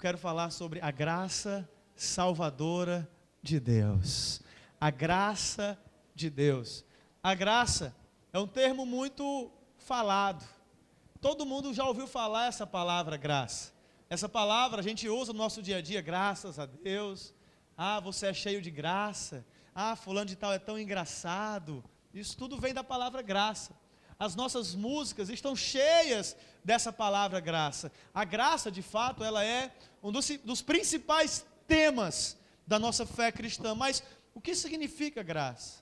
quero falar sobre a graça salvadora de Deus. A graça de Deus. A graça é um termo muito falado. Todo mundo já ouviu falar essa palavra graça. Essa palavra a gente usa no nosso dia a dia, graças a Deus. Ah, você é cheio de graça. Ah, fulano de tal é tão engraçado. Isso tudo vem da palavra graça. As nossas músicas estão cheias dessa palavra graça. A graça, de fato, ela é um dos principais temas da nossa fé cristã. Mas o que significa graça?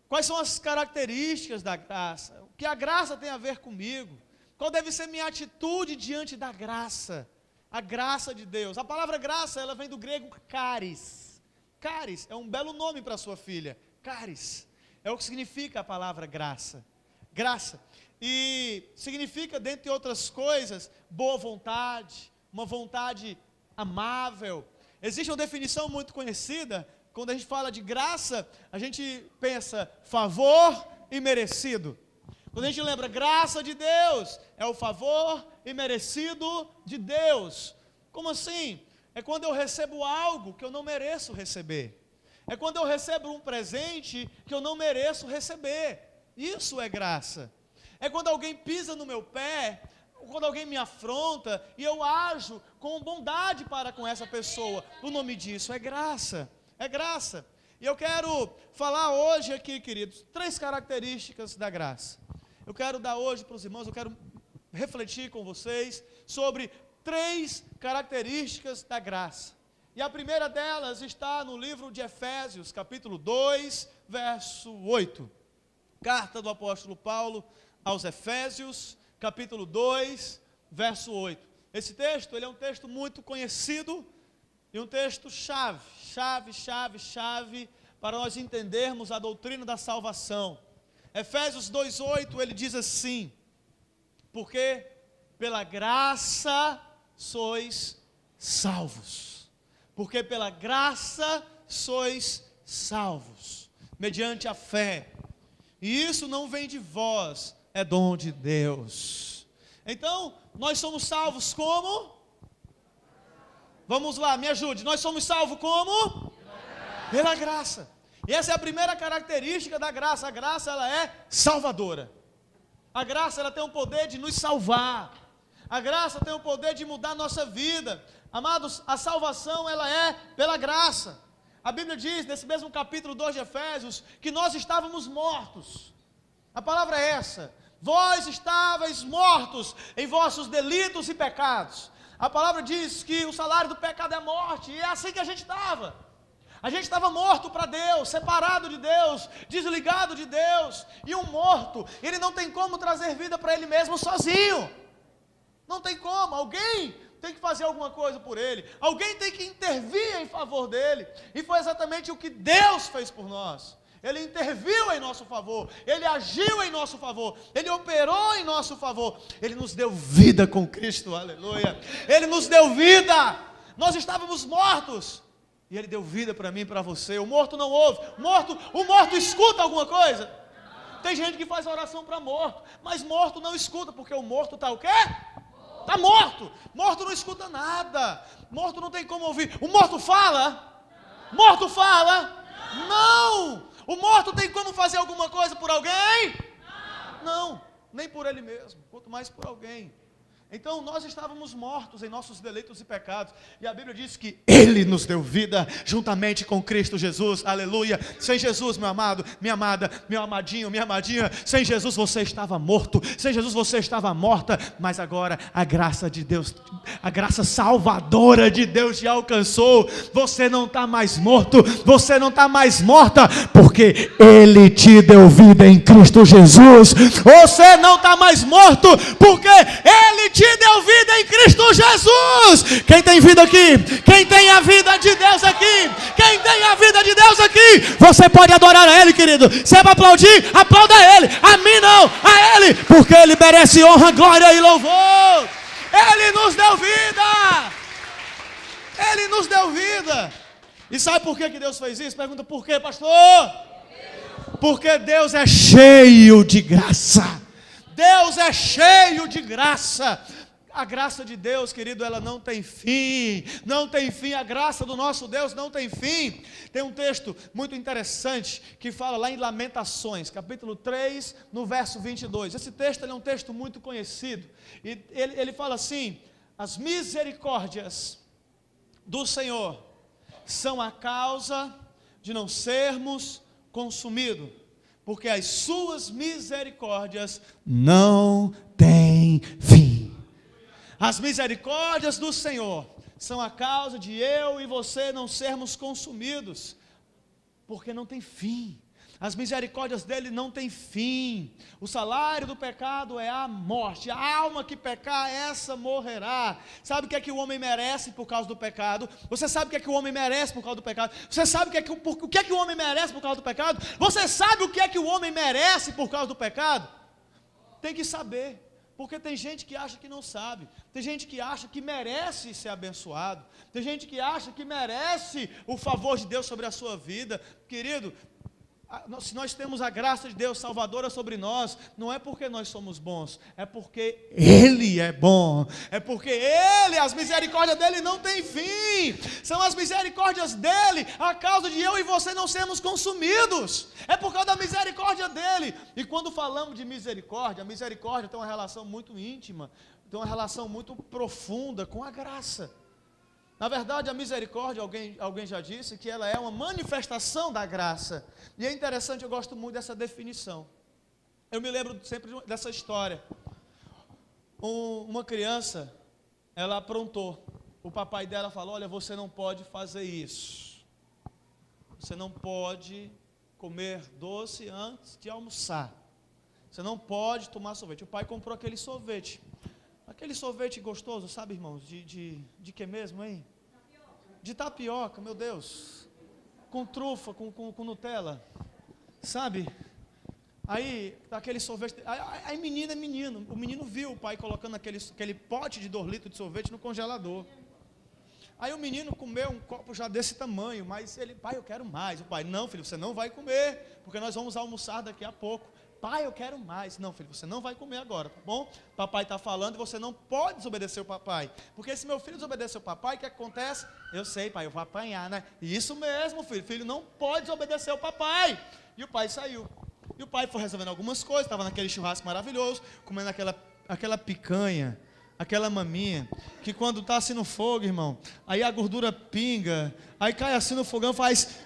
Quais são as características da graça? O que a graça tem a ver comigo? Qual deve ser minha atitude diante da graça? A graça de Deus. A palavra graça, ela vem do grego charis. Charis é um belo nome para sua filha. Charis é o que significa a palavra graça. Graça. E significa, dentre outras coisas, boa vontade, uma vontade amável. Existe uma definição muito conhecida. Quando a gente fala de graça, a gente pensa favor e merecido. Quando a gente lembra graça de Deus, é o favor e merecido de Deus. Como assim? É quando eu recebo algo que eu não mereço receber. É quando eu recebo um presente que eu não mereço receber. Isso é graça. É quando alguém pisa no meu pé, quando alguém me afronta e eu ajo com bondade para com essa pessoa. O nome disso é graça. É graça. E eu quero falar hoje aqui, queridos, 3 características da graça. Eu quero dar hoje para os irmãos, eu quero refletir com vocês sobre 3 características da graça. E a primeira delas está no livro de Efésios, capítulo 2, verso 8. Carta do apóstolo Paulo aos Efésios, capítulo 2, verso 8. Esse texto, ele é um texto muito conhecido e um texto chave para nós entendermos a doutrina da salvação. Efésios 2:8, ele diz assim: porque pela graça sois salvos. Porque pela graça sois salvos, mediante a fé. E isso não vem de vós, é dom de Deus. Então, nós somos salvos como? Vamos lá, me ajude. Nós somos salvos como? Pela graça. E essa é a primeira característica da graça. A graça, ela é salvadora. A graça, ela tem o poder de nos salvar. A graça tem o poder de mudar a nossa vida. Amados, a salvação, ela é pela graça. A Bíblia diz, nesse mesmo capítulo 2 de Efésios, que nós estávamos mortos. A palavra é essa: vós estáveis mortos em vossos delitos e pecados. A palavra diz que o salário do pecado é morte, e é assim que a gente estava. A gente estava morto para Deus, separado de Deus, desligado de Deus. E um morto, ele não tem como trazer vida para ele mesmo sozinho. Não tem como, alguém tem que fazer alguma coisa por ele. Alguém tem que intervir em favor dele. E foi exatamente o que Deus fez por nós. Ele interviu em nosso favor, Ele agiu em nosso favor, Ele operou em nosso favor, Ele nos deu vida com Cristo, aleluia. Ele nos deu vida. Nós estávamos mortos e Ele deu vida para mim e para você. O morto não ouve. O morto escuta alguma coisa? Tem gente que faz oração para morto, mas morto não escuta, porque o morto está o quê? Está morto. Morto não escuta nada. Morto não tem como ouvir. O morto fala? Morto fala? Não. O morto tem como fazer alguma coisa por alguém? Não, nem por ele mesmo, quanto mais por alguém. Então nós estávamos mortos em nossos delitos e pecados, e a Bíblia diz que Ele nos deu vida juntamente com Cristo Jesus, aleluia. Sem Jesus, meu amado, minha amada, meu amadinho, minha amadinha, sem Jesus você estava morto, sem Jesus você estava morta, mas agora a graça de Deus, a graça salvadora de Deus te alcançou. Você não está mais morto, você não está mais morta, porque Ele te deu vida em Cristo Jesus. Você não está mais morto, porque Ele te deu vida em Cristo Jesus. Quem tem vida aqui? Quem tem a vida de Deus aqui? Quem tem a vida de Deus aqui? Você pode adorar a Ele, querido. Você vai aplaudir? Aplauda a Ele. A mim não, a Ele, porque Ele merece honra, glória e louvor. Ele nos deu vida. Ele nos deu vida. E sabe por que Deus fez isso? Pergunta por quê, pastor? Porque Deus é cheio de graça. Deus é cheio de graça. A graça de Deus, querido, ela não tem fim, não tem fim, a graça do nosso Deus não tem fim. Tem um texto muito interessante que fala lá em Lamentações, capítulo 3, no verso 22. Esse texto é um texto muito conhecido, e ele fala assim: as misericórdias do Senhor são a causa de não sermos consumidos, porque as suas misericórdias não têm fim. As misericórdias do Senhor são a causa de eu e você não sermos consumidos, porque não tem fim. As misericórdias dele não têm fim. O salário do pecado é a morte. A alma que pecar, essa morrerá. Sabe o que é que o homem merece por causa do pecado? Você sabe o que é que o homem merece por causa do pecado? Você sabe o que é que o homem merece por causa do pecado? Você sabe o que é que o homem merece por causa do pecado? Tem que saber. Porque tem gente que acha que não sabe, tem gente que acha que merece ser abençoado, tem gente que acha que merece o favor de Deus sobre a sua vida. Querido, se nós temos a graça de Deus salvadora sobre nós, não é porque nós somos bons, é porque Ele é bom, é porque Ele, as misericórdias dEle não têm fim, são as misericórdias dEle a causa de eu e você não sermos consumidos, é por causa da misericórdia dEle. E quando falamos de misericórdia, a misericórdia tem uma relação muito íntima, tem uma relação muito profunda com a graça. Na verdade, a misericórdia, alguém já disse que ela é uma manifestação da graça. E é interessante, eu gosto muito dessa definição. Eu me lembro sempre dessa história. Uma criança, ela aprontou. O papai dela falou: olha, você não pode fazer isso. Você não pode comer doce antes de almoçar. Você não pode tomar sorvete. O pai comprou aquele sorvete. Aquele sorvete gostoso, sabe, irmãos? De que mesmo, hein? De tapioca, meu Deus. Com trufa, com Nutella. Sabe? Aí, aquele sorvete. Aí menino. O menino viu o pai colocando aquele pote de 2 litros de sorvete no congelador. Aí o menino comeu um copo já desse tamanho, mas ele: pai, eu quero mais. O pai: não, filho, você não vai comer, porque nós vamos almoçar daqui a pouco. Pai, eu quero mais. Não, filho, você não vai comer agora, tá bom? Papai está falando e você não pode desobedecer o papai. Porque se meu filho desobedecer o papai, o que acontece? Eu sei, pai, eu vou apanhar, né? Isso mesmo, filho. Filho não pode desobedecer o papai. E o pai saiu. E o pai foi resolvendo algumas coisas. Estava naquele churrasco maravilhoso, comendo aquela picanha, aquela maminha, que quando está assim no fogo, irmão, aí a gordura pinga, aí cai assim no fogão, faz...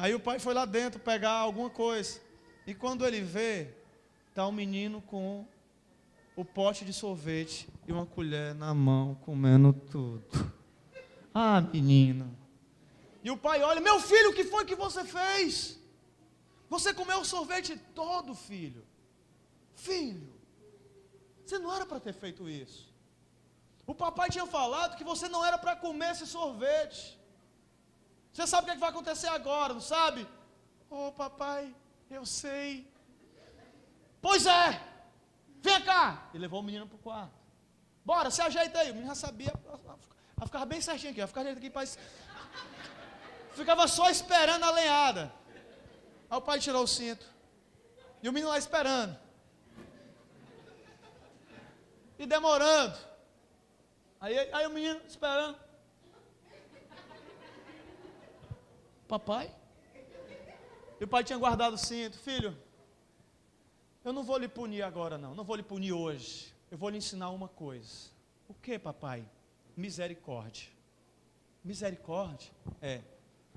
Aí o pai foi lá dentro pegar alguma coisa. E quando ele vê, está um menino com o pote de sorvete e uma colher na mão, comendo tudo. Ah, menino. E o pai olha: meu filho, o que foi que você fez? Você comeu o sorvete todo, filho. Filho, você não era para ter feito isso. O papai tinha falado que você não era para comer esse sorvete. Você sabe o que vai acontecer agora, não sabe? Oh, papai, eu sei. Pois é, vem cá. E levou o menino para o quarto. Bora, se ajeita aí. O menino já sabia, ela ficava bem certinho aqui, ela ficava aqui, ficava só esperando a lenhada. Aí o pai tirou o cinto. E o menino lá esperando. E demorando. Aí o menino esperando. Papai? E o pai tinha guardado o cinto. Filho, eu não vou lhe punir agora não. Não vou lhe punir hoje. Eu vou lhe ensinar uma coisa. O que, papai? Misericórdia. Misericórdia? É.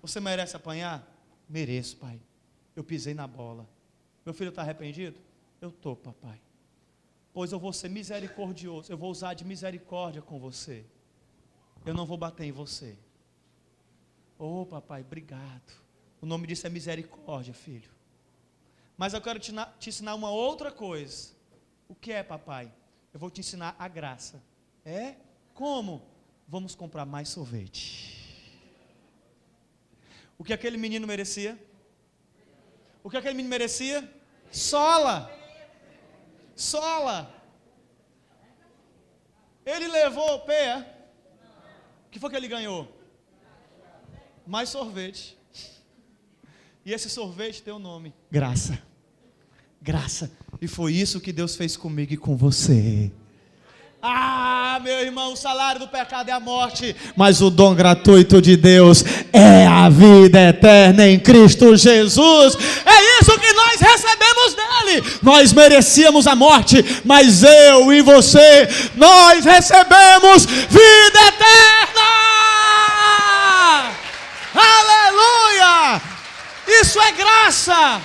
Você merece apanhar? Mereço, pai. Eu pisei na bola. Meu filho está arrependido? Eu estou, papai. Pois eu vou ser misericordioso. Eu vou usar de misericórdia com você. Eu não vou bater em você. Oh, papai, obrigado. O nome disso é misericórdia, filho. Mas eu quero te ensinar uma outra coisa. O que é, papai? Eu vou te ensinar a graça. É? Como? Vamos comprar mais sorvete. O que aquele menino merecia? O que aquele menino merecia? Sola. Sola. Ele levou o pé. O que foi que ele ganhou? Mais sorvete. E esse sorvete tem o nome: graça. graça. E foi isso que Deus fez comigo e com você. Ah, meu irmão, o salário do pecado é a morte, mas o dom gratuito de Deus é a vida eterna em Cristo Jesus. É isso que nós recebemos dele. Nós merecíamos a morte, mas eu e você, nós recebemos vida eterna. Aleluia! Isso é graça.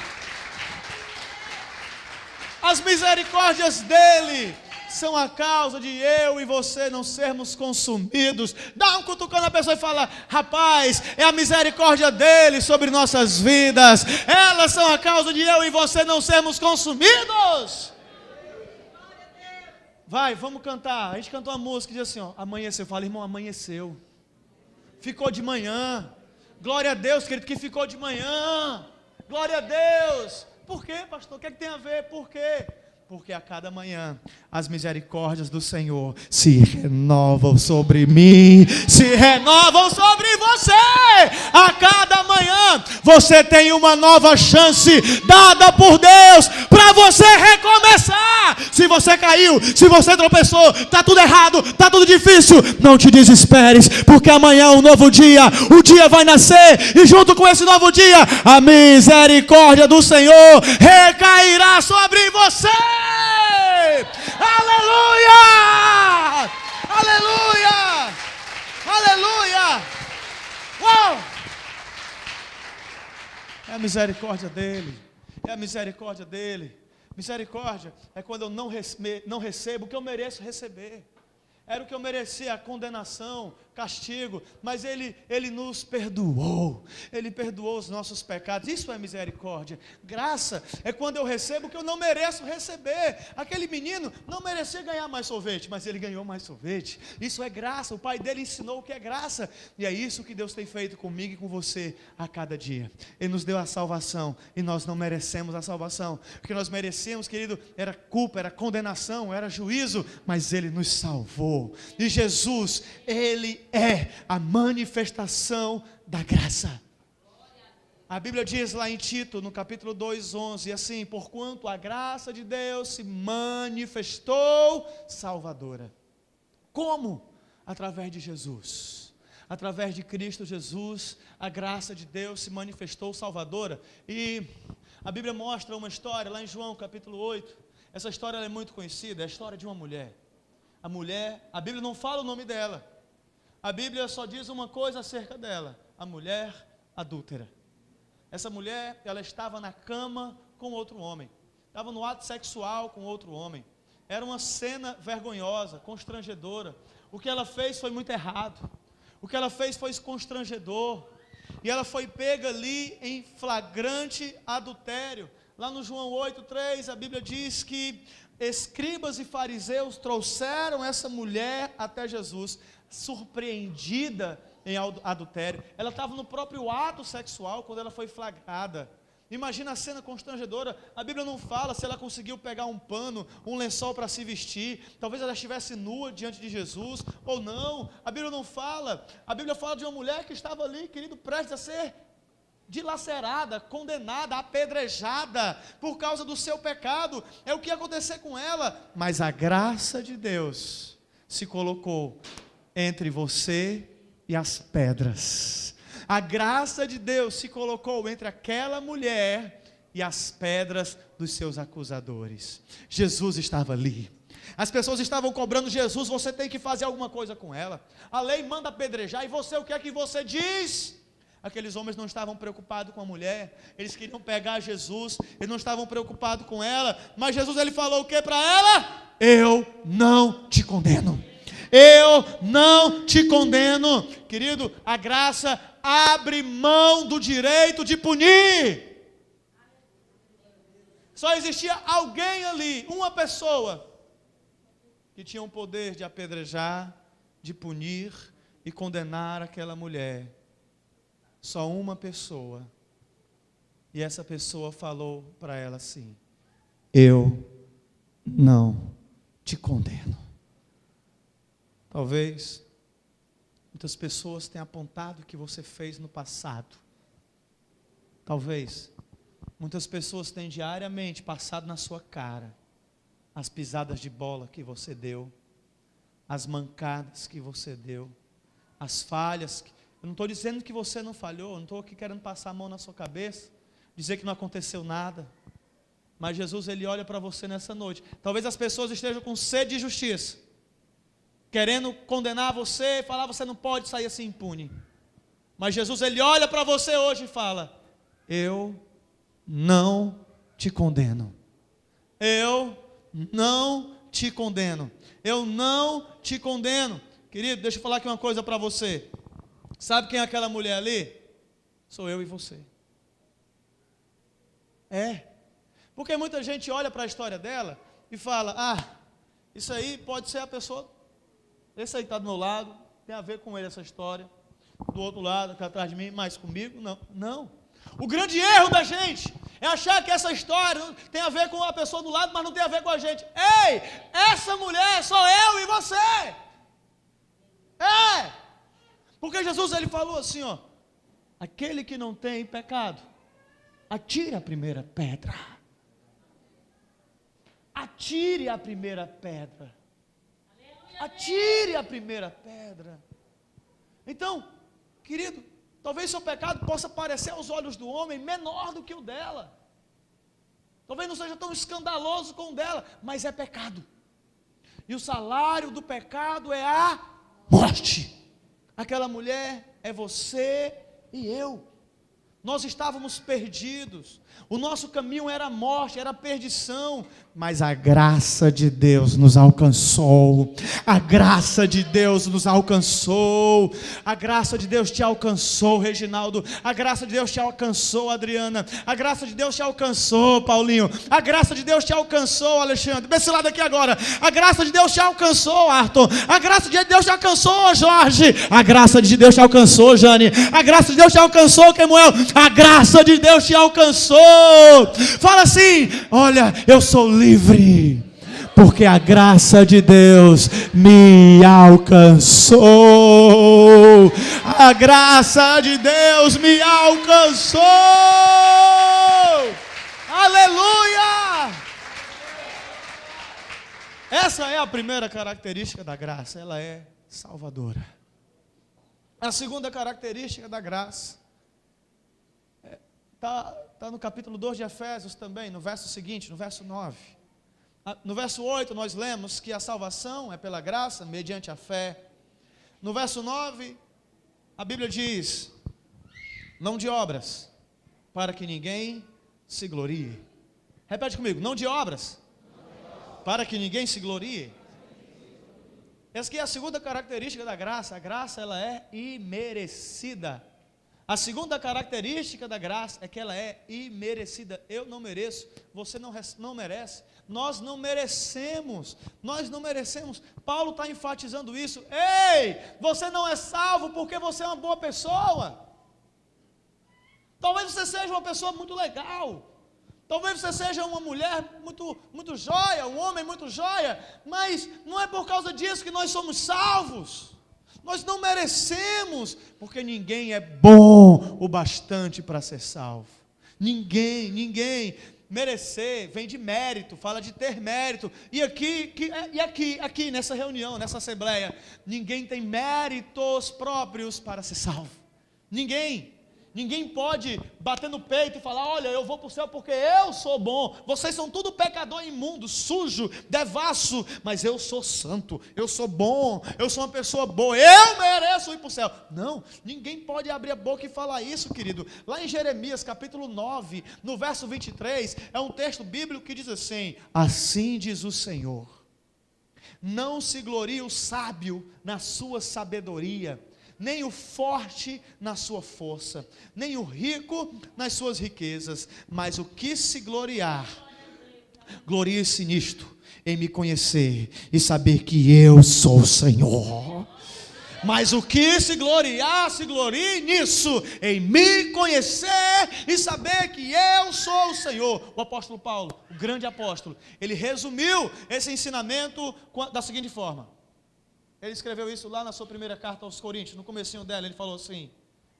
As misericórdias dele são a causa de eu e você não sermos consumidos. Dá um cutucão na pessoa e fala: rapaz, é a misericórdia dele sobre nossas vidas. Elas são a causa de eu e você não sermos consumidos. Vai, vamos cantar. A gente cantou uma música que diz assim, ó, amanheceu. Fala, irmão, amanheceu. Ficou de manhã. Glória a Deus, querido, que ficou de manhã. Glória a Deus. Por quê, pastor? O que é que tem a ver? Por quê? Porque a cada manhã as misericórdias do Senhor se renovam sobre mim, se renovam sobre você. A cada manhã você tem uma nova chance dada por Deus para você recomeçar. Se você caiu, se você tropeçou, está tudo errado, está tudo difícil, não te desesperes, porque amanhã é um novo dia, o dia vai nascer e junto com esse novo dia a misericórdia do Senhor recairá sobre você. Aleluia! Aleluia! Aleluia! Uau! É a misericórdia dele. É a misericórdia dele. Misericórdia é quando eu não recebo o que eu mereço receber. Era o que eu merecia, a condenação, castigo, mas Ele nos perdoou. Ele perdoou os nossos pecados. Isso é misericórdia. Graça é quando eu recebo o que eu não mereço receber. Aquele menino não merecia ganhar mais sorvete, mas ele ganhou mais sorvete. Isso é graça. O pai dele ensinou o que é graça. E é isso que Deus tem feito comigo e com você a cada dia. Ele nos deu a salvação e nós não merecemos a salvação. O que nós merecíamos, querido, era culpa, era condenação, era juízo, mas Ele nos salvou. E Jesus, Ele é a manifestação da graça. A Bíblia diz lá em Tito, no capítulo 2:11, assim: porquanto a graça de Deus se manifestou salvadora. Como? Através de Jesus. Através de Cristo Jesus, a graça de Deus se manifestou salvadora. E a Bíblia mostra uma história lá em João capítulo 8. Essa história é muito conhecida, é a história de uma mulher. A mulher, a Bíblia não fala o nome dela. A Bíblia só diz uma coisa acerca dela: a mulher adúltera. Essa mulher, ela estava na cama com outro homem. Estava no ato sexual com outro homem. Era uma cena vergonhosa, constrangedora. O que ela fez foi muito errado. O que ela fez foi constrangedor. E ela foi pega ali em flagrante adultério. Lá no João 8:3, a Bíblia diz que escribas e fariseus trouxeram essa mulher até Jesus, surpreendida em adultério. Ela estava no próprio ato sexual quando ela foi flagrada. Imagina a cena constrangedora. A Bíblia não fala se ela conseguiu pegar um pano, um lençol para se vestir. Talvez ela estivesse nua diante de Jesus, ou não. A Bíblia não fala. A Bíblia fala de uma mulher que estava ali, querido, prestes a ser dilacerada, condenada, apedrejada por causa do seu pecado. É o que ia acontecer com ela. Mas a graça de Deus se colocou entre você e as pedras. A graça de Deus se colocou entre aquela mulher e as pedras dos seus acusadores. Jesus estava ali. As pessoas estavam cobrando Jesus: você tem que fazer alguma coisa com ela. A lei manda apedrejar, e você, o que é que você diz? Aqueles homens não estavam preocupados com a mulher, eles queriam pegar Jesus, eles não estavam preocupados com ela, mas Jesus, ele falou o que para ela? Eu não te condeno. Eu não te condeno. Querido, a graça abre mão do direito de punir. Só existia alguém ali, uma pessoa, que tinha o poder de apedrejar, de punir e condenar aquela mulher. Só uma pessoa. E essa pessoa falou para ela assim: eu não te condeno. Talvez muitas pessoas tenham apontado o que você fez no passado. Talvez Muitas pessoas têm diariamente passado na sua cara as pisadas de bola que você deu, as mancadas que você deu, as falhas. Eu não estou dizendo que você não falhou, eu não estou aqui querendo passar a mão na sua cabeça, dizer que não aconteceu nada. Mas Jesus, Ele olha para você nessa noite. Talvez as pessoas estejam com sede de justiça, querendo condenar você, falar você não pode sair assim impune. Mas Jesus, Ele olha para você hoje e fala: eu não te condeno. Eu não te condeno. Eu não te condeno. Querido, deixa eu falar aqui uma coisa para você. Sabe quem é aquela mulher ali? Sou eu e você. Porque muita gente olha para a história dela e fala: isso aí pode ser a pessoa, esse aí está do meu lado, tem a ver com ele essa história. Do outro lado, aqui atrás de mim, mas comigo, não. O grande erro da gente é achar que essa história tem a ver com a pessoa do lado, mas não tem a ver com a gente. Ei, essa mulher sou eu e você. Porque Jesus, Ele falou assim, aquele que não tem pecado, atire a primeira pedra. Atire a primeira pedra. Atire a primeira pedra. Então, querido, talvez seu pecado possa parecer aos olhos do homem menor do que o dela. Talvez não seja tão escandaloso como o dela, mas é pecado. E o salário do pecado é a morte. Aquela mulher é você e eu. Nós estávamos perdidos. O nosso caminho era a morte, era a perdição. Mas a graça de Deus nos alcançou. A graça de Deus nos alcançou. A graça de Deus te alcançou, Reginaldo. A graça de Deus te alcançou, Adriana. A graça de Deus te alcançou, Paulinho. A graça de Deus te alcançou, Alexandre. Desse lado aqui agora. A graça de Deus te alcançou, Arthur. A graça de Deus te alcançou, Jorge. A graça de Deus te alcançou, Jane. A graça de Deus te alcançou, Kemuel. A graça de Deus te alcançou. Fala assim: olha, eu sou livre, porque a graça de Deus me alcançou. A graça de Deus me alcançou. Aleluia! Essa é a primeira característica da graça, ela é salvadora. A segunda característica da graça está no capítulo 2 de Efésios também, no verso seguinte, no verso 9. No verso 8 nós lemos que a salvação é pela graça, mediante a fé. No verso 9, a Bíblia diz: não de obras, para que ninguém se glorie. Repete comigo: não de obras, para que ninguém se glorie. Essa aqui é a segunda característica da graça. A graça, ela é imerecida. A segunda característica da graça é que ela é imerecida. Eu não mereço, você não merece, nós não merecemos. Paulo está enfatizando isso. Ei, você não é salvo porque você é uma boa pessoa. Talvez você seja uma pessoa muito legal, talvez você seja uma mulher muito joia, um homem muito joia, mas não é por causa disso que nós somos salvos. Nós não merecemos, porque ninguém é bom o bastante para ser salvo. Ninguém. Merecer vem de mérito, fala de ter mérito. E aqui nessa reunião, nessa assembleia, ninguém tem méritos próprios para ser salvo. Ninguém pode bater no peito e falar: olha, eu vou para o céu porque eu sou bom. Vocês são tudo pecador imundo, sujo, devasso, mas eu sou santo, eu sou bom, eu sou uma pessoa boa, eu mereço ir para o céu. Não, ninguém pode abrir a boca e falar isso, querido. Lá em Jeremias capítulo 9, no verso 23, é um texto bíblico que diz assim: assim diz o Senhor, não se glorie o sábio na sua sabedoria, nem o forte na sua força, nem o rico nas suas riquezas, mas o que se gloriar, glorie-se nisto, em me conhecer e saber que eu sou o Senhor. Mas o que se gloriar, se glorie nisso, em me conhecer e saber que eu sou o Senhor. O apóstolo Paulo, o grande apóstolo, ele resumiu esse ensinamento da seguinte forma. Ele escreveu isso lá na sua primeira carta aos Coríntios, no comecinho dela, ele falou assim: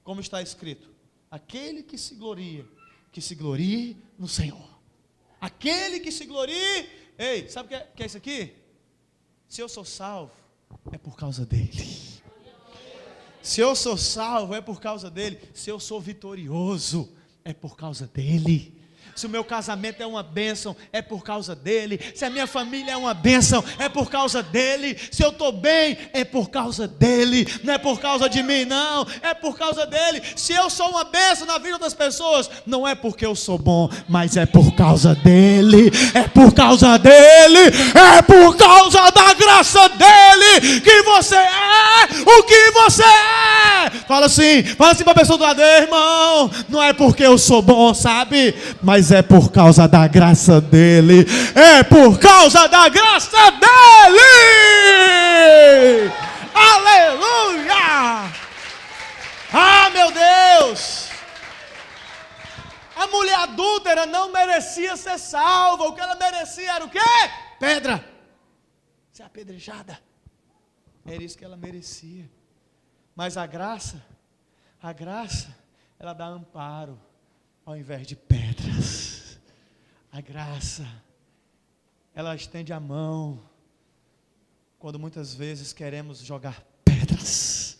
como está escrito, aquele que se gloria, que se glorie no Senhor. Aquele que se glorie. Ei, sabe o que é isso aqui? Se eu sou salvo, é por causa dele. Se eu sou salvo, é por causa dele. Se eu sou vitorioso, é por causa dele. Se o meu casamento é uma bênção, é por causa dele. Se a minha família é uma bênção, é por causa dele. Se eu estou bem, é por causa dele. Não é por causa de mim, não. É por causa dele. Se eu sou uma bênção na vida das pessoas, não é porque eu sou bom, mas é por causa dele. É por causa dele. É por causa da graça dele que você é o que você é. Fala assim para a pessoa do lado, irmão, não é porque eu sou bom, sabe? Mas é por causa da graça dele. É por causa da graça dele. Aleluia. Ah, meu Deus. A mulher adúltera não merecia ser salva. O que ela merecia era o quê? Pedra. Ser apedrejada. Era isso que ela merecia. Mas a graça, ela dá amparo ao invés de pedras. A graça, ela estende a mão quando muitas vezes queremos jogar pedras.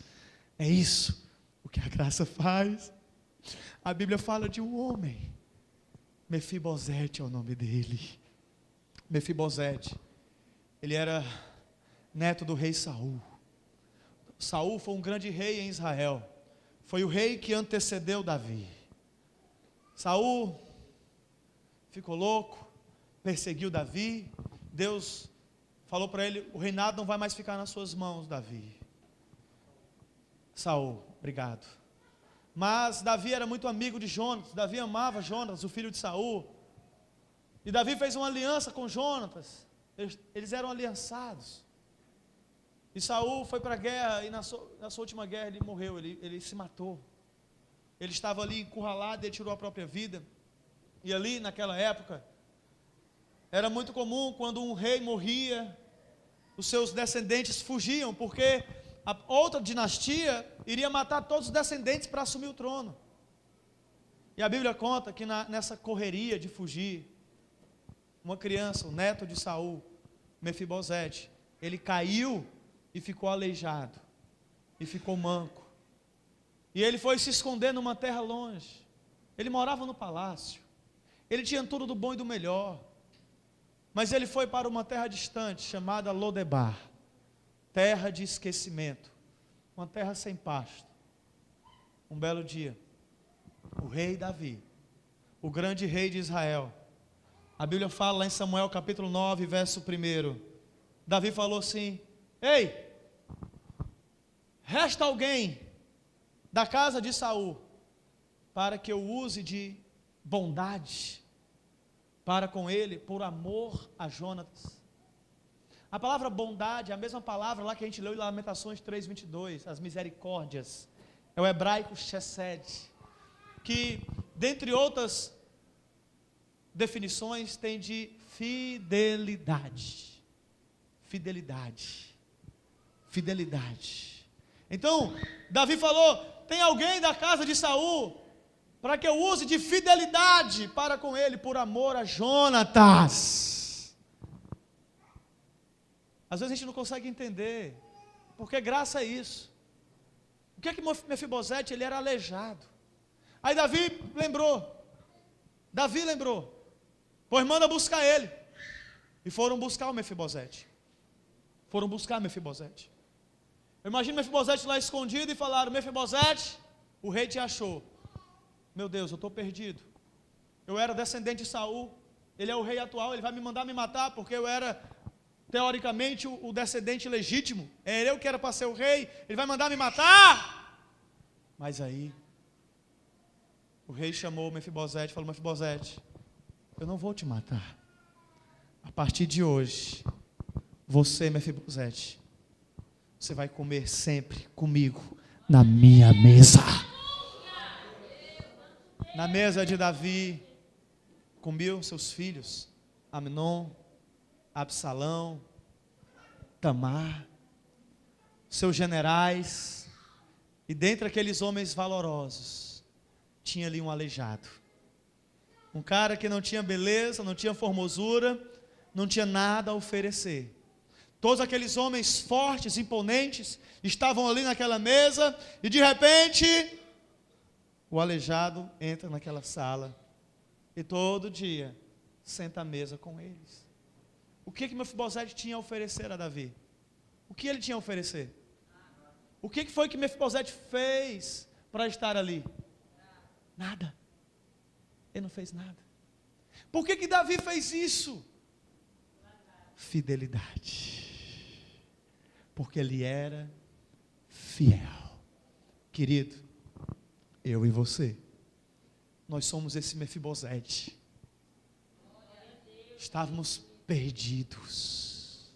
É isso o que a graça faz. A Bíblia fala de um homem, Mefibosete é o nome dele. Mefibosete, ele era neto do rei Saul. Saul foi um grande rei em Israel. Foi o rei que antecedeu Davi. Saul ficou louco, perseguiu Davi. Deus falou para ele: o reinado não vai mais ficar nas suas mãos, Davi. Saul, obrigado. Mas Davi era muito amigo de Jonatas. Davi amava Jonatas, o filho de Saul. E Davi fez uma aliança com Jonatas. Eles eram aliançados. E Saul foi para a guerra, e na sua última guerra ele morreu, ele se matou. Ele estava ali encurralado, ele tirou a própria vida. E ali naquela época, era muito comum quando um rei morria, os seus descendentes fugiam, porque a outra dinastia iria matar todos os descendentes para assumir o trono. E a Bíblia conta que nessa correria de fugir, uma criança, o neto de Saul, Mefibosete, ele caiu e ficou aleijado, e ficou manco. E ele foi se esconder numa terra longe. Ele morava no palácio, ele tinha tudo do bom e do melhor, mas ele foi para uma terra distante, chamada Lodebar, terra de esquecimento, uma terra sem pasto. Um belo dia, o rei Davi, o grande rei de Israel, a Bíblia fala lá em Samuel capítulo 9, verso 1, Davi falou assim: ei, resta alguém da casa de Saul para que eu use de bondade para com ele, por amor a Jonatas. A palavra bondade é a mesma palavra lá que a gente leu em Lamentações 3:22, as misericórdias. É o hebraico chesed, que dentre outras definições tem de fidelidade. Fidelidade. Fidelidade. Então, Davi falou: tem alguém da casa de Saul para que eu use de fidelidade para com ele, por amor a Jonatas. Às vezes a gente não consegue entender, porque graça é isso. O que é que Mefibosete, ele era aleijado. Aí Davi lembrou, pois manda buscar ele. E foram buscar o Mefibosete. Eu imagino Mefibosete lá escondido e falaram: Mefibosete, o rei te achou. Meu Deus, eu estou perdido. Eu era descendente de Saul, ele é o rei atual, ele vai me mandar me matar, porque eu era, teoricamente, o descendente legítimo. Era eu que era para ser o rei, ele vai mandar me matar. Mas aí, o rei chamou Mefibosete e falou: Mefibosete, eu não vou te matar. A partir de hoje, você, Mefibosete, você vai comer sempre comigo na minha mesa. Na mesa de Davi, comiam seus filhos, Amnon, Absalão, Tamar, seus generais, e dentre aqueles homens valorosos, tinha ali um aleijado. Um cara que não tinha beleza, não tinha formosura, não tinha nada a oferecer. Todos aqueles homens fortes, imponentes, estavam ali naquela mesa, e de repente, o aleijado entra naquela sala, e todo dia, senta à mesa com eles. O que Mefibosete tinha a oferecer a Davi? O que ele tinha a oferecer? O que foi que Mefibosete fez para estar ali? Nada. Ele não fez nada. Por que Davi fez isso? Fidelidade. Porque ele era fiel. Querido, eu e você, nós somos esse Mefibosete. Estávamos perdidos,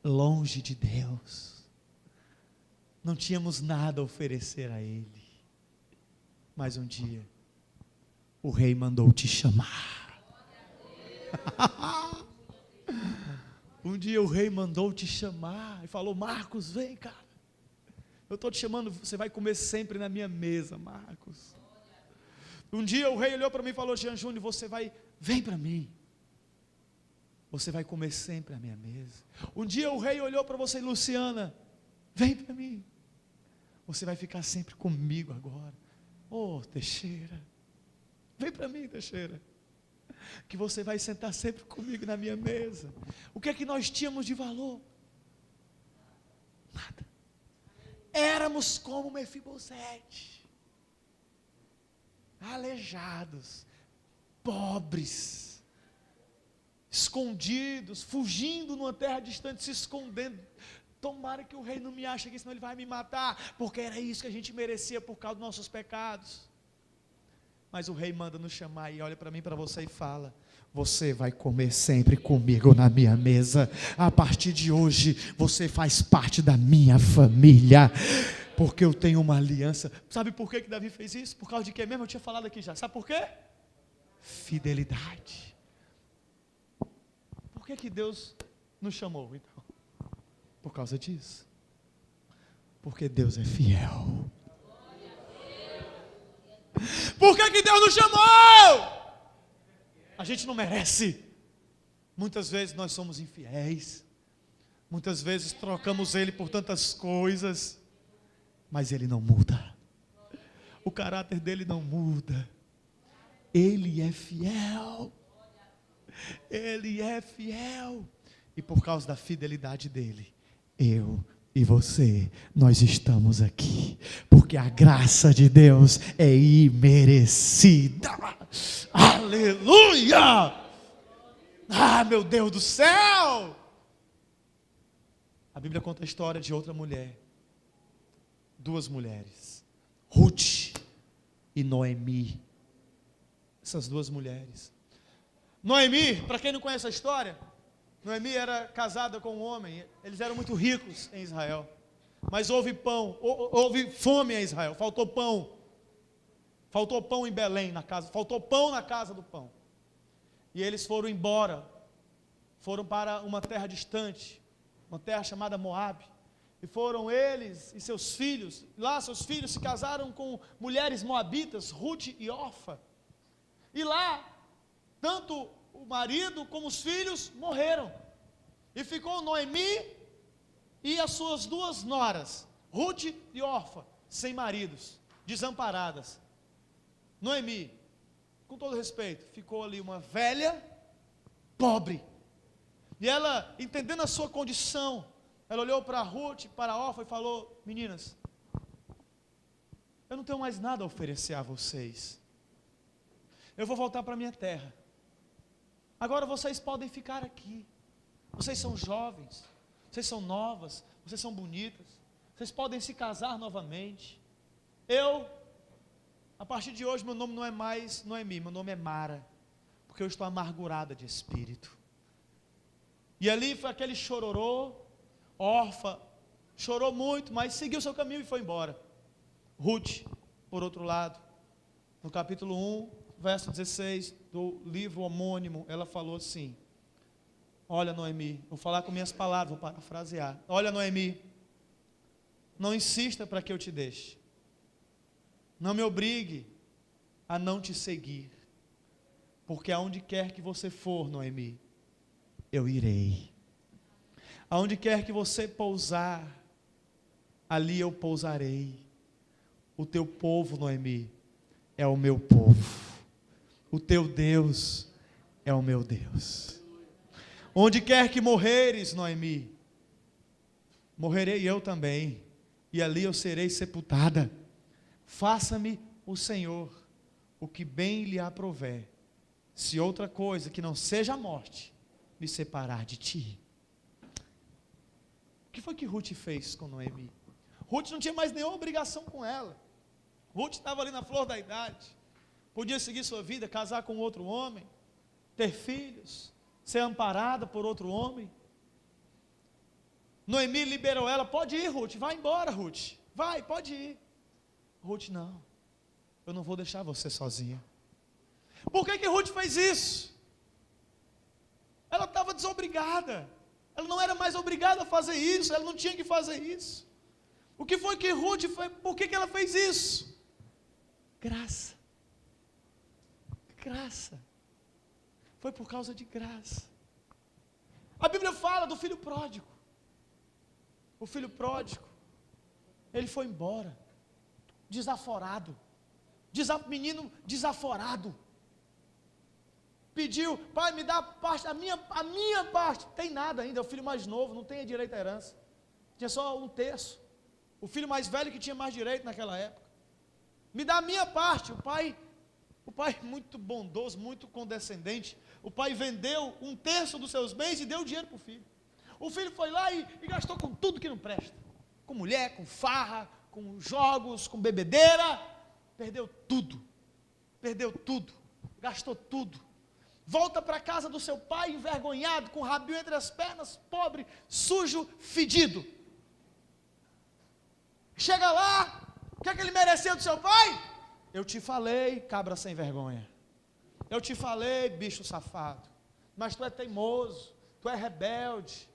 longe de Deus, não tínhamos nada a oferecer a Ele, mas um dia, o rei mandou te chamar. Um dia o rei mandou te chamar e falou: Marcos, vem, cara, eu estou te chamando, você vai comer sempre na minha mesa, Marcos. Um dia o rei olhou para mim e falou: Jean Júnior, vem para mim, você vai comer sempre à minha mesa. Um dia o rei olhou para você: Luciana, vem para mim, você vai ficar sempre comigo agora. Oh, Teixeira, vem para mim, Teixeira, que você vai sentar sempre comigo na minha mesa. O que é que nós tínhamos de valor? Nada. Éramos como Mefibosete, aleijados, pobres, escondidos, fugindo numa terra distante, se escondendo. Tomara que o rei não me ache aqui, senão ele vai me matar, porque era isso que a gente merecia por causa dos nossos pecados. Mas o rei manda nos chamar e olha para mim, para você e fala: você vai comer sempre comigo na minha mesa. A partir de hoje você faz parte da minha família, porque eu tenho uma aliança. Sabe por que Davi fez isso? Por causa de quê mesmo? Eu tinha falado aqui já. Sabe por quê? Fidelidade. Por que Deus nos chamou então? Por causa disso. Porque Deus é fiel. Por que Deus nos chamou? A gente não merece. Muitas vezes nós somos infiéis. Muitas vezes trocamos Ele por tantas coisas. Mas Ele não muda. O caráter dele não muda. Ele é fiel. Ele é fiel. E por causa da fidelidade dele, eu e você, nós estamos aqui, porque a graça de Deus é imerecida. Aleluia! Ah, meu Deus do céu! A Bíblia conta a história de outra mulher, duas mulheres, Ruth e Noemi. Essas duas mulheres. Noemi, para quem não conhece a história, Noemi era casada com um homem, eles eram muito ricos em Israel, mas houve fome em Israel, faltou pão em Belém, faltou pão na casa do pão, e eles foram embora, foram para uma terra distante, uma terra chamada Moabe, e foram eles e seus filhos, lá seus filhos se casaram com mulheres moabitas, Ruth e Orfa, e lá, tanto o marido como os filhos morreram, e ficou Noemi e as suas duas noras, Ruth e Orfa, sem maridos, desamparadas. Noemi, com todo respeito, ficou ali uma velha, pobre, e ela, entendendo a sua condição, ela olhou para Ruth, para Orfa e falou: meninas, eu não tenho mais nada a oferecer a vocês, eu vou voltar para a minha terra. Agora vocês podem ficar aqui. Vocês são jovens, vocês são novas, vocês são bonitas, vocês podem se casar novamente. A partir de hoje, meu nome não é mais Noemi, meu nome é Mara, porque eu estou amargurada de espírito. E ali foi aquele chororô. Orfa chorou muito, mas seguiu seu caminho e foi embora. Ruth, por outro lado, no capítulo 1, verso 16 do livro homônimo, ela falou assim: olha, Noemi, vou falar com minhas palavras, vou parafrasear. Olha, Noemi, não insista para que eu te deixe, não me obrigue a não te seguir, Porque aonde quer que você for, Noemi, eu irei. Aonde quer que você pousar, ali eu pousarei. O teu povo, Noemi, é o meu povo. O teu Deus é o meu Deus. Onde quer que morreres, Noemi, morrerei eu também, e ali eu serei sepultada. Faça-me o Senhor o que bem lhe aprouver, se outra coisa que não seja a morte me separar de ti. O que foi que Ruth fez com Noemi? Ruth não tinha mais nenhuma obrigação com ela. Ruth estava ali na flor da idade, podia seguir sua vida, casar com outro homem, ter filhos, ser amparada por outro homem. Noemi liberou ela: pode ir, Ruth, vai embora, Ruth, vai, pode ir. Ruth: não, eu não vou deixar você sozinha. Por que Ruth fez isso? Ela estava desobrigada, ela não era mais obrigada a fazer isso, ela não tinha que fazer isso. O que foi que Ruth fez? Por que ela fez isso? Graça. Graça. Foi por causa de graça. A Bíblia fala do filho pródigo. O filho pródigo, ele foi embora, desaforado, menino desaforado. Pediu: pai, me dá parte, a minha parte. Tem nada ainda, é o filho mais novo, não tem direito à herança. Tinha só 1/3. O filho mais velho que tinha mais direito naquela época. Me dá a minha parte. O pai muito bondoso, muito condescendente. O pai vendeu 1/3 dos seus bens e deu dinheiro para o filho. O filho foi lá e gastou com tudo que não presta. Com mulher, com farra, com jogos, com bebedeira. Perdeu tudo. Gastou tudo. Volta para a casa do seu pai envergonhado, com o rabinho entre as pernas, pobre, sujo, fedido. Chega lá, o que é que ele merecia do seu pai? Eu te falei, cabra sem vergonha. Eu te falei, bicho safado. Mas tu é teimoso, tu é rebelde.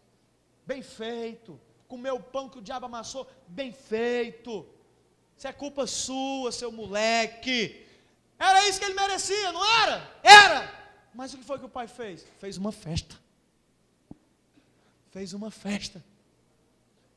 Bem feito. Comeu o pão que o diabo amassou. Bem feito. Isso é culpa sua, seu moleque. Era isso que ele merecia, não era? Era. Mas o que foi que o pai fez? Fez uma festa.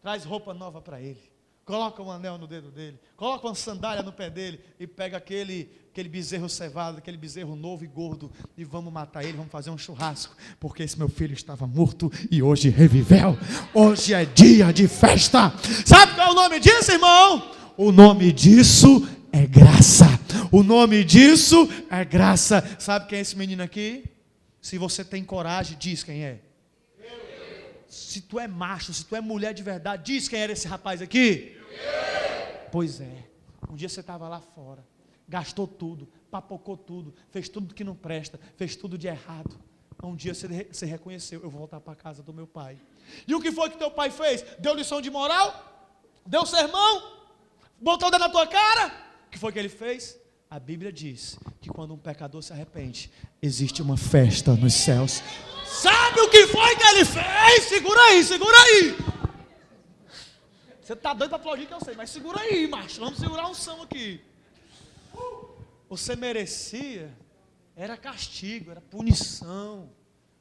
Traz roupa nova para ele. Coloca um anel no dedo dele. Coloca uma sandália no pé dele. E pega aquele bezerro cevado, aquele bezerro novo e gordo. E vamos matar ele, vamos fazer um churrasco. Porque esse meu filho estava morto e hoje reviveu. Hoje é dia de festa. Sabe qual é o nome disso, irmão? O nome disso é graça. O nome disso é graça. Sabe quem é esse menino aqui? Se você tem coragem, diz quem é. Se tu é macho, se tu é mulher de verdade, diz quem era esse rapaz aqui. Pois é, um dia você estava lá fora, gastou tudo, papocou tudo, fez tudo que não presta, fez tudo de errado. Um dia você reconheceu: eu vou voltar para a casa do meu pai. E o que foi que teu pai fez? Deu lição de moral? Deu sermão? Botou o dedo na tua cara? O que foi que ele fez? A Bíblia diz que quando um pecador se arrepende, existe uma festa nos céus. Sabe o que foi que ele fez? Segura aí. Você está doido para aplaudir que eu sei, mas segura aí, macho. Vamos segurar um som aqui. Você merecia, era castigo, era punição.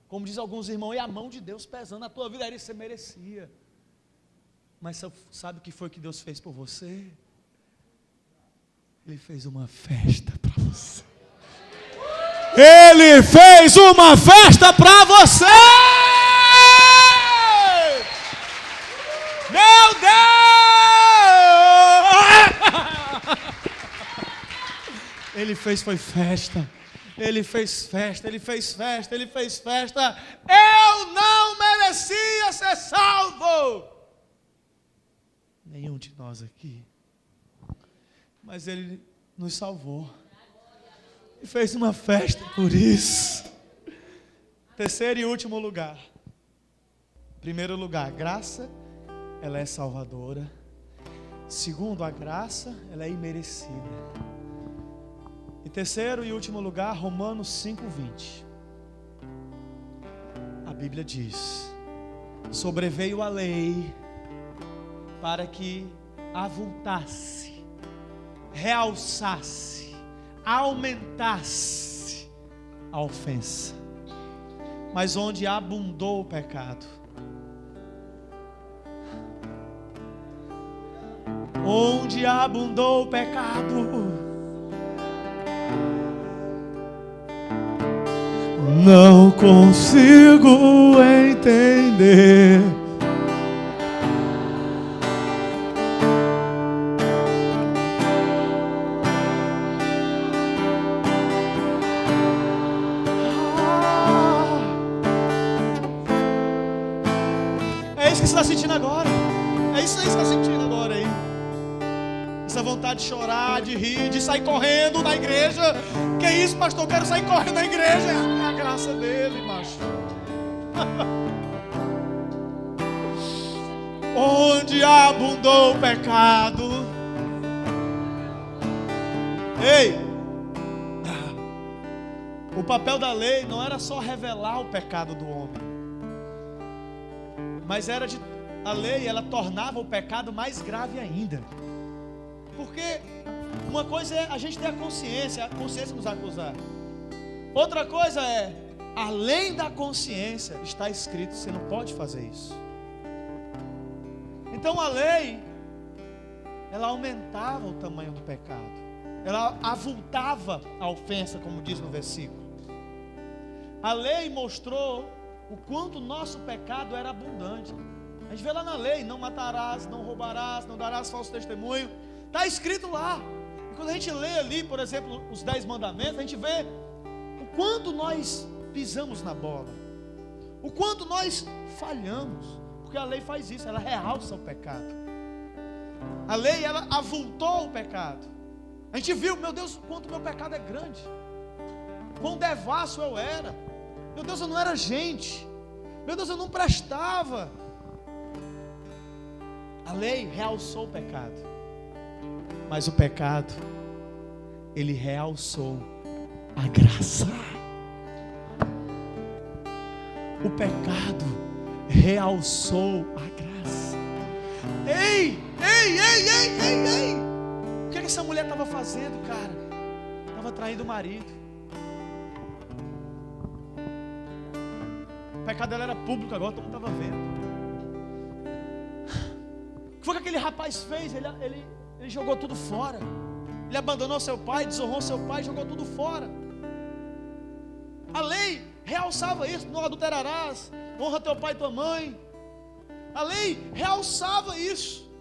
Como diz alguns irmãos, é a mão de Deus pesando na tua vida, era isso que você merecia. Mas sabe o que foi que Deus fez por você? Ele fez uma festa para você. Ele fez uma festa para você! Meu Deus! Ele fez festa. Ele fez festa. Eu não merecia ser salvo. Nenhum de nós aqui. Mas Ele nos salvou. E fez uma festa por isso. Terceiro e último lugar. Primeiro lugar, graça, ela é salvadora. Segundo, a graça, ela é imerecida. E terceiro e último lugar, Romanos 5:20. A Bíblia diz: sobreveio a lei para que avultasse, realçasse, aumentasse a ofensa. Mas onde abundou o pecado, onde abundou o pecado, não consigo entender. É isso que você está sentindo agora. É isso aí que você está sentindo agora aí. Essa vontade de chorar, de rir, de sair correndo na igreja. Que isso, pastor? Eu quero sair correndo na igreja. É a graça dele, macho. Onde abundou o pecado. Ei! O papel da lei não era só revelar o pecado do homem, mas era a lei, ela tornava o pecado mais grave ainda. Porque uma coisa é a gente ter a consciência nos acusar. Outra coisa é, além da consciência, está escrito, você não pode fazer isso. Então a lei, ela aumentava o tamanho do pecado. Ela avultava a ofensa, como diz no versículo. A lei mostrou o quanto o nosso pecado era abundante. A gente vê lá na lei, não matarás, não roubarás, não darás falso testemunho. Está escrito lá. E quando a gente lê ali, por exemplo, os 10 mandamentos, a gente vê o quanto nós pisamos na bola, o quanto nós falhamos, porque a lei faz isso, ela realça o pecado. A lei, ela avultou o pecado. A gente viu, meu Deus, o quanto meu pecado é grande, quão devasso eu era. Meu Deus, eu não era gente. Meu Deus, eu não prestava. A lei realçou o pecado, mas o pecado, ele realçou a graça. O pecado realçou a graça. Ei! O que essa mulher estava fazendo, cara? Estava traindo o marido. O pecado dela era público agora, todo mundo estava vendo. O que foi que aquele rapaz fez? Ele jogou tudo fora. Ele abandonou seu pai, desonrou seu pai, jogou tudo fora. A lei realçava isso: não adulterarás, honra teu pai e tua mãe. A lei realçava isso.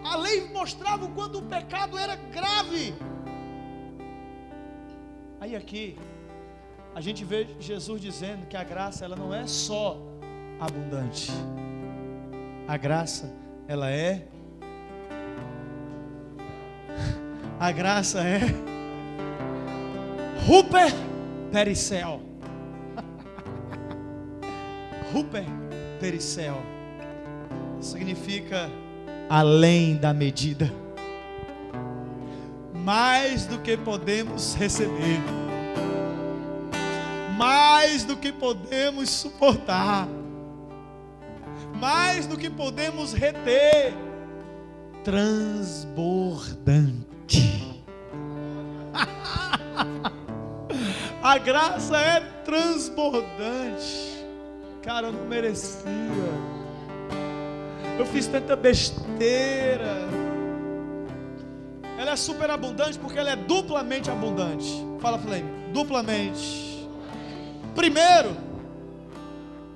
A lei mostrava o quanto o pecado era grave. Aí aqui a gente vê Jesus dizendo que a graça, ela não é só abundante. A graça, ela é Ruper Pericel. Ruper Pericel significa além da medida, mais do que podemos receber, mais do que podemos suportar, mais do que podemos reter, transbordante. A graça é transbordante. Cara, eu não merecia. Eu fiz tanta besteira. Ela é super abundante porque ela é duplamente abundante. Fala, Flame, duplamente. Primeiro,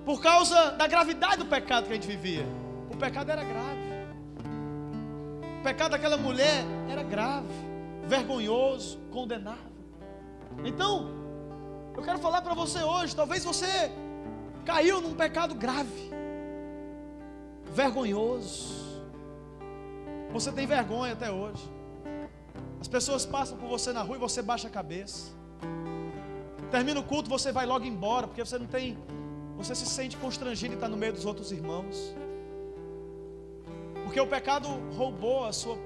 por causa da gravidade do pecado que a gente vivia. O pecado era grave. O pecado daquela mulher era grave, vergonhoso, condenável. Então, eu quero falar para você hoje, talvez você caiu num pecado grave, vergonhoso. Você tem vergonha até hoje. As pessoas passam por você na rua e você baixa a cabeça. Termina o culto, você vai logo embora, porque você se sente constrangido em estar no meio dos outros irmãos. Porque o pecado roubou a sua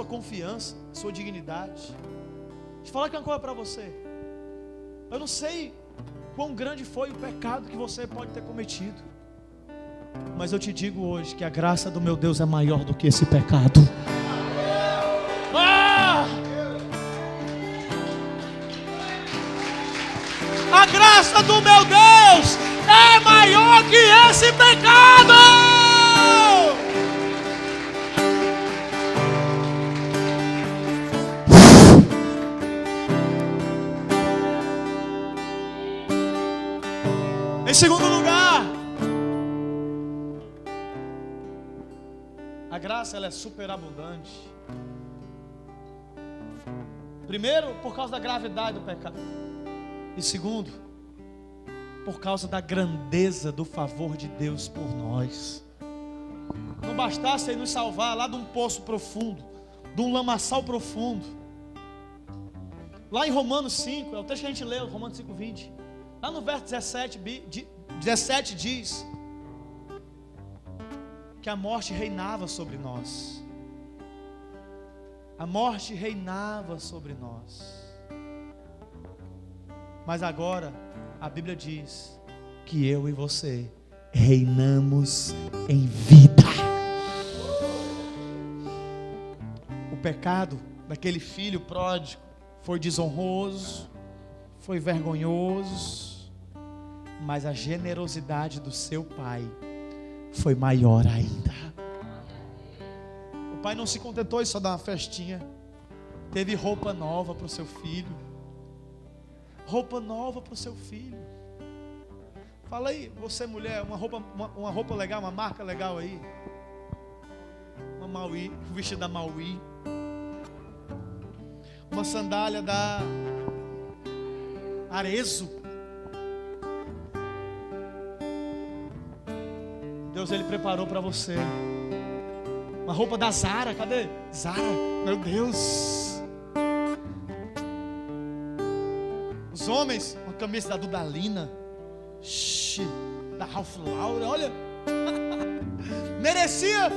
confiança, a sua dignidade. Deixa eu falar uma coisa para você. Eu não sei quão grande foi o pecado que você pode ter cometido, mas eu te digo hoje que a graça do meu Deus é maior do que esse pecado. graça do meu Deus é maior que esse pecado. Em segundo lugar, a graça ela é superabundante. Primeiro, por causa da gravidade do pecado. E segundo, por causa da grandeza do favor de Deus por nós. Não bastasse Ele nos salvar lá de um poço profundo, de um lamaçal profundo. Lá em Romanos 5, é o texto que a gente leu, Romanos 5, 20. Lá no verso 17 diz que a morte reinava sobre nós. A morte reinava sobre nós. Mas agora a Bíblia diz que eu e você reinamos em vida. O pecado daquele filho pródigo foi desonroso, foi vergonhoso, mas a generosidade do seu pai foi maior ainda. O pai não se contentou em só dar uma festinha. Teve roupa nova para o seu filho. Roupa nova para o seu filho. Fala aí, você mulher, uma roupa legal, uma marca legal aí. Uma Maui, um vestido da Maui. Uma sandália da Arezzo. Deus ele preparou para você uma roupa da Zara. Cadê? Zara, meu Deus. Os homens, uma camisa da Dudalina, da Ralph Lauren. Olha, merecia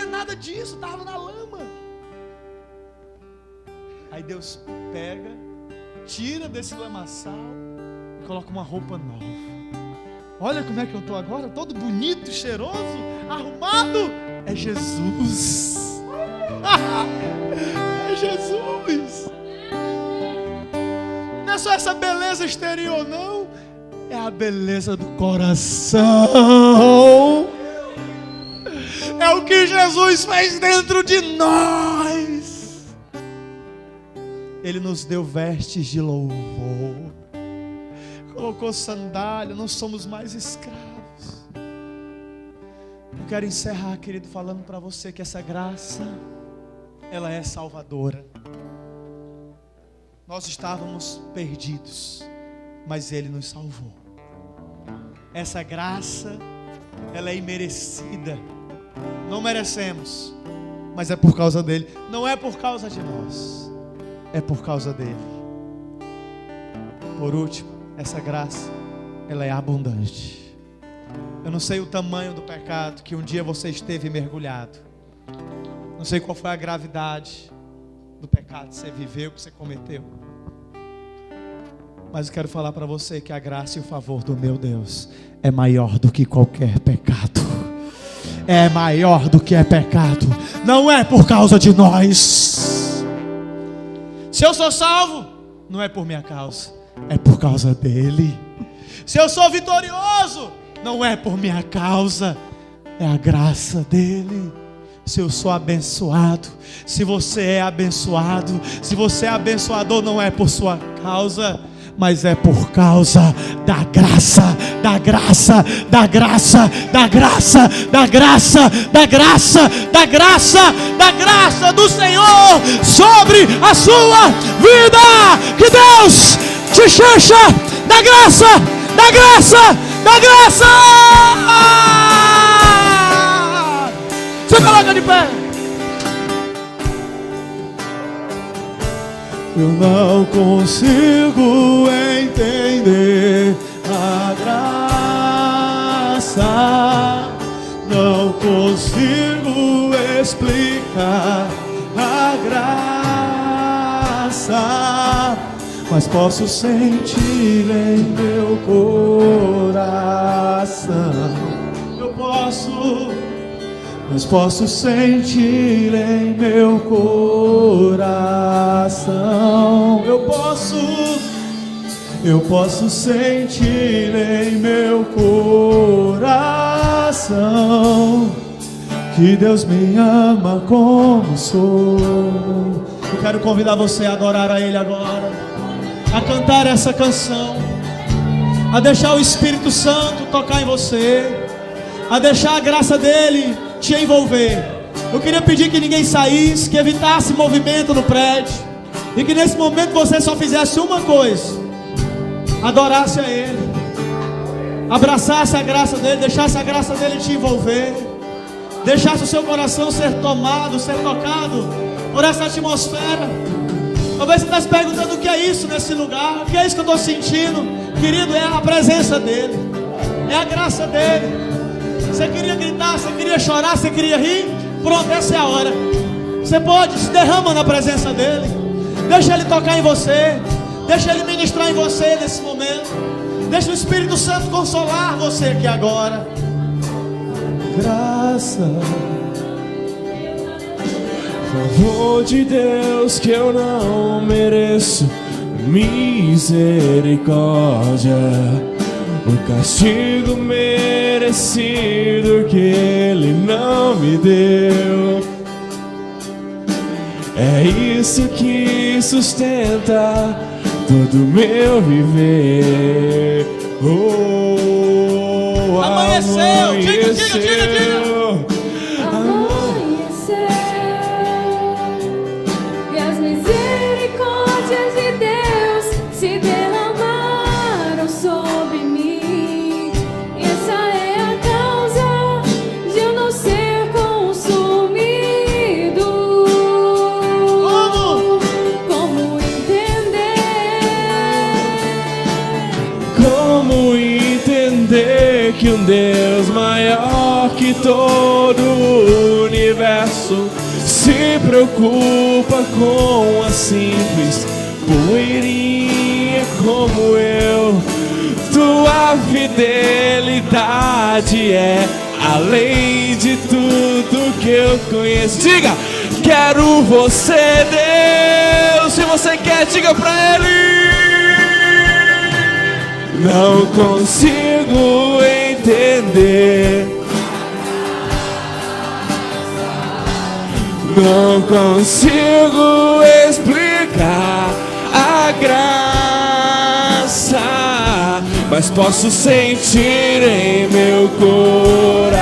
nada disso, estava na lama. Aí Deus pega, tira desse lamaçal e coloca uma roupa nova. Olha como é que eu estou agora, todo bonito, cheiroso, arrumado. É Jesus. É Jesus. Não é só essa beleza exterior, não. É a beleza do coração. É o que Jesus fez dentro de nós. Ele nos deu vestes de louvor. Colocou sandália, não somos mais escravos. Eu quero encerrar, querido, falando para você que essa graça, ela é salvadora. Nós estávamos perdidos, mas Ele nos salvou. Essa graça, ela é imerecida. Não merecemos, mas é por causa dEle. Não é por causa de nós, é por causa dEle. Por último, essa graça, ela é abundante. Eu não sei o tamanho do pecado que um dia você esteve mergulhado. Não sei qual foi a gravidade do pecado que você viveu, que você cometeu. Mas eu quero falar para você que a graça e o favor do meu Deus é maior do que qualquer pecado. É maior do que é pecado. Não é por causa de nós. Se eu sou salvo, não é por minha causa, é por causa dele. Se eu sou vitorioso, não é por minha causa, é a graça dele. Se eu sou abençoado, se você é abençoado, se você é abençoador, não é por sua causa, mas é por causa da graça, da graça, da graça, da graça, da graça, da graça, da graça, da graça do Senhor sobre a sua vida. Que Deus te encha da graça, da graça, da graça. Você coloca de pé. Eu não consigo entender a graça, não consigo explicar a graça, mas posso sentir em meu coração. Mas posso sentir em meu coração. eu posso sentir em meu coração que Deus me ama como sou. Eu quero convidar você a adorar a Ele agora, a cantar essa canção, a deixar o Espírito Santo tocar em você, a deixar a graça dele te envolver. Eu queria pedir que ninguém saísse, que evitasse movimento no prédio, e que nesse momento você só fizesse uma coisa: adorasse a Ele, abraçasse a graça dele, deixasse a graça dele te envolver, deixasse o seu coração ser tomado, ser tocado por essa atmosfera. Talvez você está se perguntando o que é isso nesse lugar, o que é isso que eu estou sentindo. Querido, é a presença dele, é a graça dele. Você queria gritar, você queria chorar, você queria rir? Pronto, essa é a hora. Você pode, se derrama na presença dele, deixa ele tocar em você, deixa ele ministrar em você nesse momento, deixa o Espírito Santo consolar você aqui agora. Graça, favor de Deus que eu não mereço, misericórdia, o castigo merecido que Ele não me deu. É isso que sustenta todo meu viver. Oh, amanheceu, diga. E as misericórdias de Deus se derramaram sobre mim. Essa é a causa de eu não ser consumido. Como entender que um Deus maior que todo o universo se preocupa com a simples poeirinha como eu. Tua fidelidade é além de tudo que eu conheço. Diga, quero você, Deus. Se você quer, diga pra Ele. Não consigo entender, não consigo explicar a graça, mas posso sentir em meu coração